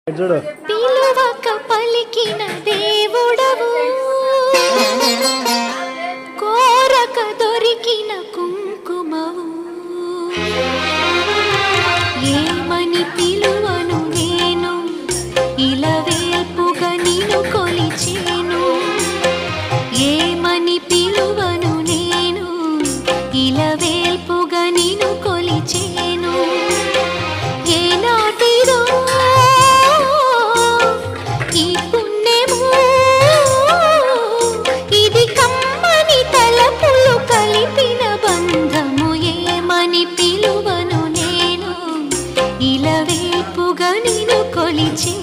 చూడు పిలువక పలికిన దేవుడవు, కోరక దొరికిన కుంకుమవు. ఏమని పిలువను నేను, ఇలవేల్పుగా నిన్ను కొలిచేను. ఏమని పిలువను నేను, ఇలవేల్పుగా నిన్ను కొలిచేను. ఏనాటిదో ఈ పుణ్యము, ఇది కమ్మని తలపులు కలిపిన బంధము. ఏమని పిలువను నేను, ఇలవేల్పుగా నిన్ను కొలిచే